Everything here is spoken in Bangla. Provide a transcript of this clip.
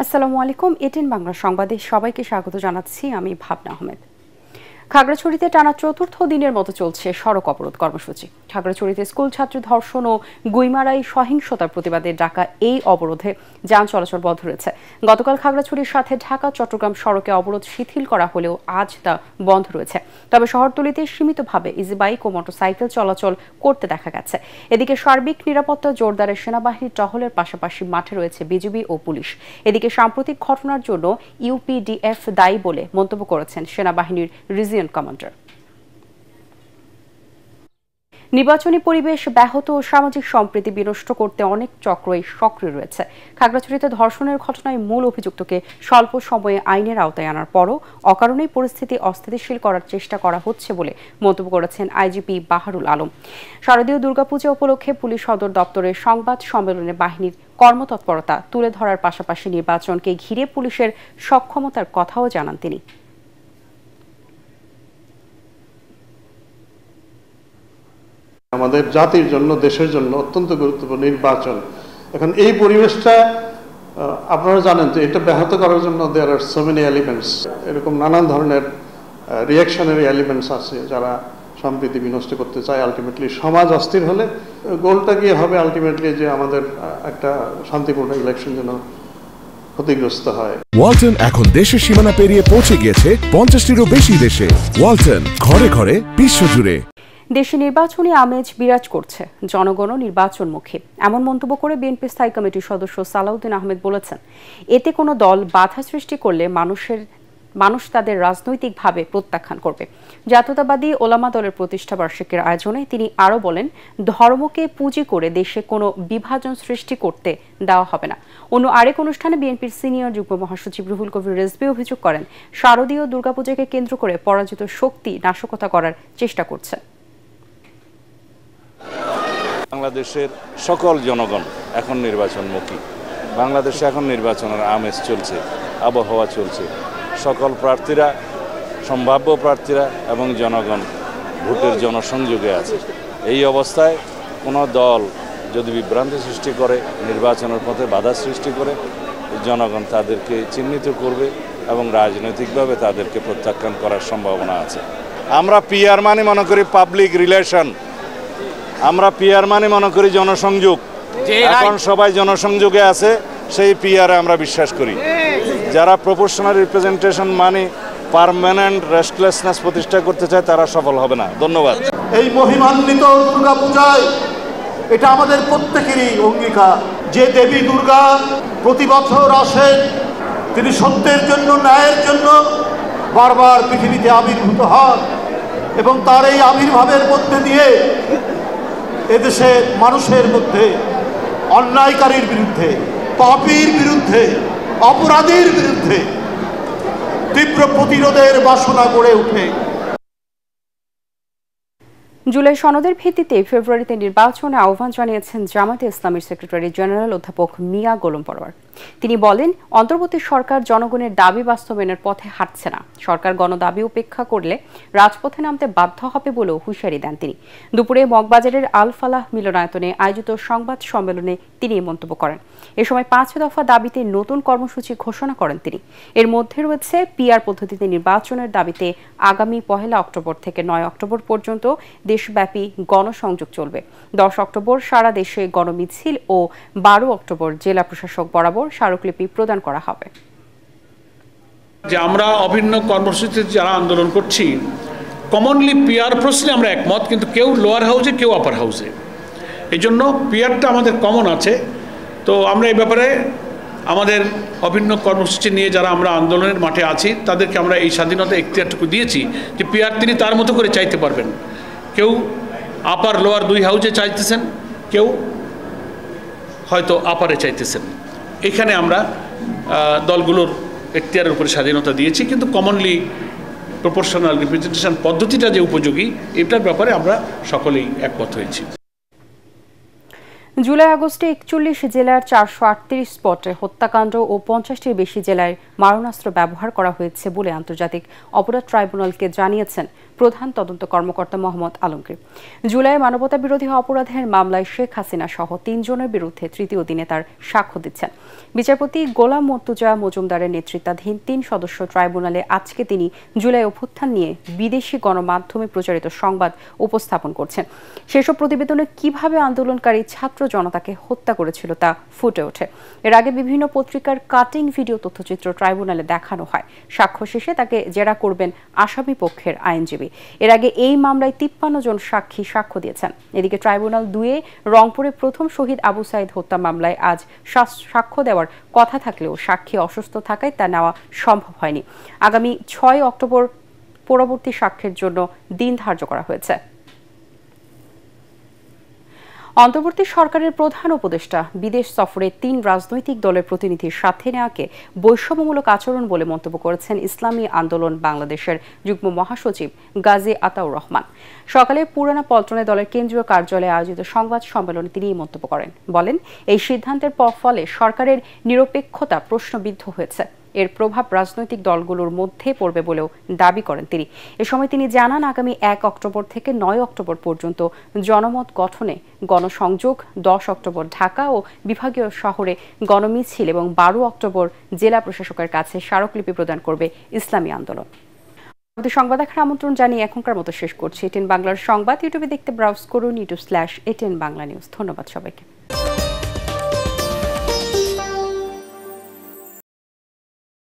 আসসালামু আলাইকুম। এটিএন বাংলা সংবাদে সবাইকে স্বাগত জানাচ্ছি। আমি ভাবনা আহমেদ। খাগড়াছড়িতে টানা চতুর্থ দিনের মতো চলছে সড়ক অবরোধ কর্মসূচি। খাগড়াছড়িতে স্কুল ছাত্র ধর্ষণ ও গুইমারাই সহিংসতার প্রতিবাদে ডাকা এই অবরোধে যান চলাচল বন্ধ রয়েছে। গতকাল খাগড়াছড়ির সাথে ঢাকা চট্টগ্রাম সড়কে অবরোধ শিথিল করা হলেও আজ তা বন্ধ রয়েছে। তবে শহরতলিতে সীমিতভাবে ইজি বাইক ও মোটরসাইকেল চলাচল করতে দেখা গেছে। এদিকে সার্বিক নিরাপত্তা জোরদারে সেনাবাহিনীর টহলের পাশাপাশি মাঠে রয়েছে বিজিবি ও পুলিশ। এদিকে সাম্প্রতিক ঘটনার জন্য ইউপিডিএফ দায়ী বলে মন্তব্য করেছেন সেনাবাহিনীর রিজিয়ন কমান্ডার। নির্বাচনী পরিবেশ ব্যাহত ও সামাজিক সম্প্রীতি বিনষ্ট করতে অনেক চক্রই সক্রিয় রয়েছে। খাগড়াছড়িতে ধর্ষণের ঘটনায় মূল অভিযুক্তকে স্বল্প সময়ে আইনের আওতায় আনার পরও অকারণেই পরিস্থিতি অস্থিতিশীল করার চেষ্টা করা হচ্ছে বলে মন্তব্য করেছেন আইজিপি বাহারুল আলম। শারদীয় দুর্গাপূজা উপলক্ষে পুলিশ সদর দপ্তরের সংবাদ সম্মেলনে বাহিনীর কর্মতৎপরতা তুলে ধরার পাশাপাশি নির্বাচনকে ঘিরে পুলিশের সক্ষমতার কথাও জানান তিনি। আমাদের জাতির জন্য, দেশের জন্য অত্যন্ত গুরুত্বপূর্ণ নির্বাচন। এখন এই পরিবেশটা আপনারা জানেন যে এটা ব্যাহত করার জন্য দেয়ার আর সো মেনি এলিমেন্টস, এরকম নানান ধরনের রিয়াকশনারি এলিমেন্টস আছে যারা সম্প্রীতি বিনষ্ট করতে চায়। আলটিমেটলি সমাজ অস্থির হলে গোলটা গিয়ে হবে আলটিমেটলি যে আমাদের একটা শান্তিপূর্ণ ইলেকশন যেন ক্ষতিগ্রস্ত হয়। ওয়ালটন এখন দেশের সীমানা পেরিয়ে পৌঁছে গিয়েছে 50টিরও বেশি দেশে। ওয়ালটন, ঘরে ঘরে বিশ্বজুড়ে। দেশে নির্বাচনী আমেজ বিরাজ করছে, জনগণও নির্বাচনমুখী, এমন মন্তব্য করে বিএনপি স্থায়ী কমিটির সদস্য সালাউদ্দিন আহমেদ বলেছেন, এতে কোনো দল বাধা সৃষ্টি করলে মানুষ তাদের রাজনৈতিকভাবে প্রত্যাখ্যান করবে। জাতীয়তাবাদী ওলামা দলের প্রতিষ্ঠা বার্ষিকীর আয়োজনে তিনি আরও বলেন, ধর্মকে পুঁজি করে দেশে কোনো বিভাজন সৃষ্টি করতে দেওয়া হবে না। অন্য আরেক অনুষ্ঠানে বিএনপির সিনিয়র যুগ্ম মহাসচিব রুহুল কবির রিজভী অভিযোগ করেন, শারদীয় দুর্গাপূজাকে কেন্দ্র করে পরাজিত শক্তি নাশকতা করার চেষ্টা করছে। বাংলাদেশের সকল জনগণ এখন নির্বাচনমুখী। বাংলাদেশে এখন নির্বাচনের আমেজ চলছে, আবহাওয়া চলছে। সকল প্রার্থীরা, সম্ভাব্য প্রার্থীরা এবং জনগণ ভোটের জনসংযোগে আছে। এই অবস্থায় কোনো দল যদি বিভ্রান্তি সৃষ্টি করে, নির্বাচনের পথে বাধা সৃষ্টি করে, জনগণ তাদেরকে চিহ্নিত করবে এবং রাজনৈতিকভাবে তাদেরকে প্রত্যাখ্যান করার সম্ভাবনা আছে। আমরা পিআর মানে মনে করি পাবলিক রিলেশন, আমরা পিআর মানে মনে করি জনসংযোগ। এখন সবাই জনসংযোগে আছে, সেই পিআরে আমরা বিশ্বাস করি। যারা প্রপোর্শনাল রিপ্রেজেন্টেশন মানে পার্মানেন্ট রেস্টলেসনেস প্রতিষ্ঠা করতে চায় তারা সফল হবে না। ধন্যবাদ। এই মহিমান্বিত দুর্গাপূজায় এটা আমাদের প্রত্যেকেরই অঙ্গীকার যে দেবী দুর্গা প্রতি বছর আসেন, তিনি সত্যের জন্য, ন্যায়ের জন্য বারবার পৃথিবীতে আবির্ভূত হন এবং তার এই আবির্ভাবের মধ্যে দিয়ে এদেশে মানুষের মধ্যে অন্যায়কারীর বিরুদ্ধে, পাপীর বিরুদ্ধে, অপরাধীর বিরুদ্ধে তীব্র প্রতিরোধের বাসনা গড়ে ওঠে। জুলাই সনদের ভিত্তিতে ফেব্রুয়ারিতে নির্বাচনে আহ্বান জানিয়েছেন জামায়াতে ইসলামীর সেক্রেটারি জেনারেল অধ্যাপক মিয়া গোলাম পরোয়ার। তিনি বলেন, অন্তর্বর্তী সরকার জনগণের দাবি বাস্তবায়নের পথে হাঁটছে না। সরকার গণদাবি উপেক্ষা করলে রাজপথে নামতে বাধ্য হবে বলেও হুঁশিয়ারি দেন তিনি। দুপুরে মগবাজারের আল ফালাহ মিলনায়তনে আয়োজিত সংবাদ সম্মেলনে তিনি এই মন্তব্য করেন। এ সময় 5 দফা দাবিতে নতুন কর্মসূচি ঘোষণা করেন তিনি। এর মধ্যে রয়েছে পিআর পদ্ধতিতে নির্বাচনের দাবিতে আগামী 1 অক্টোবর থেকে 9 অক্টোবর পর্যন্ত দেশব্যাপী গণসংযোগ চলবে। 10 অক্টোবর সারা দেশে গণমিছিল ও 12 অক্টোবর জেলা প্রশাসক বরাবর স্মারকলিপি প্রদান করা হবে। যে আমরা অভিন্ন কর্মসূচিতে যারা আন্দোলন করছি, কমনলি পিআর প্রশ্নে আমরা একমত, কিন্তু কেউ লোয়ার হাউসে, কেউ আপার হাউসে। এই জন্য পিআরটা আমাদের কমন আছে। তো আমরা এই ব্যাপারে আমাদের অভিন্ন কর্মসূচি নিয়ে যারা আমরা আন্দোলনের মাঠে আছি তাদেরকে আমরা এই স্বাধীনতা এখতিয়ারটুকু দিয়েছি যে পিআর তিনি তার মতো করে চাইতে পারবেন। কেউ আপার লোয়ার 2 হাউসে চাইতেছেন, কেউ হয়তো আপারে চাইতেছেন। এখানে আমরা দলগুলোর এখতিয়ারের উপরে স্বাধীনতা দিয়েছি, কিন্তু কমনলি প্রপোর্শনাল রিপ্রেজেন্টেশন পদ্ধতিটা যে উপযোগী, এটার ব্যাপারে আমরা সকলেই একমত হয়েছি। জুলাই আগস্টে 41 জেলার 438 স্পটে হত্যাকাণ্ড ও 50টির বেশি জেলায় মারণাস্ত্র ব্যবহার করা হয়েছে বলে আন্তর্জাতিক অপরাধ ট্রাইব্যুনালকে জানিয়েছেন প্রধান তদন্ত কর্মকর্তা মোহাম্মদ আলমগীর। জুলাইয়ে মানবতা বিরোধী অপরাধের মামলায় শেখ হাসিনা সহ 3 জনের বিরুদ্ধে তৃতীয় দিনে তার সাক্ষ্য দিচ্ছেন। বিচারপতি গোলাম মর্তুজা মজুমদারের নেতৃত্বাধীন 3 সদস্য ট্রাইব্যুনালে আজকে তিনি জুলাই অভ্যুত্থান নিয়ে বিদেশি গণমাধ্যমে প্রচারিত সংবাদ উপস্থাপন করছেন। সেসব প্রতিবেদনে কিভাবে আন্দোলনকারী ছাত্র জনতাকে হত্যা করেছিল তা ফুটে ওঠে। এর আগে বিভিন্ন পত্রিকার কাটিং ভিডিও তথ্যচিত্র ট্রাইব্যুনালে দেখানো হয়। সাক্ষ্য শেষে তাকে জেরা করবেন আসামি পক্ষের আইনজীবী। এর আগে এই মামলায় 53 জন সাক্ষী সাক্ষ্য দিয়েছেন। এদিকে ট্রাইব্যুনাল 2-এ রংপুরে প্রথম শহীদ আবু সাইদ হত্যা মামলায় আজ সাক্ষ্য দেওয়ার কথা থাকলেও সাক্ষী অসুস্থ থাকায় তা নেওয়া সম্ভব হয়নি। আগামী 6 অক্টোবর পরবর্তী সাক্ষ্যের জন্য দিন ধার্য করা হয়েছে। অন্তর্বর্তী সরকারের প্রধান উপদেষ্টা বিদেশ সফরে 3 রাজনৈতিক দলের প্রতিনিধির সাথে নেওয়াকে বৈষম্যমূলক আচরণ বলে মন্তব্য করেছেন ইসলামী আন্দোলন বাংলাদেশের যুগ্ম মহাসচিব গাজী আতাউর রহমান। সকালে পুরানা পল্টনে দলের কেন্দ্রীয় কার্যালয়ে আয়োজিত সংবাদ সম্মেলনে তিনি এই মন্তব্য করেন। বলেন, এই সিদ্ধান্তের ফলে সরকারের নিরপেক্ষতা প্রশ্নবিদ্ধ হয়েছে। এর প্রভাব রাজনৈতিক দলগুলোর মধ্যে পড়বে বলেও দাবি করেন তিনি। এ সময় তিনি জানান, আগামী 1 অক্টোবর থেকে 9 অক্টোবর পর্যন্ত জনমত গঠনে গণসংযোগ, 10 অক্টোবর ঢাকা ও বিভাগীয় শহরে গণমিছিল এবং 12 অক্টোবর জেলা প্রশাসকের কাছে স্মারকলিপি প্রদান করবে ইসলামী আন্দোলন। সংবাদ দেখার আমন্ত্রণ জানিয়ে এখনকার মতো শেষ করছি। এটিএন বাংলার সংবাদ ইউটিউবে দেখতে ব্রাউজ করুন youtube/ATN বাংলা নিউজ। ধন্যবাদ সবাইকে।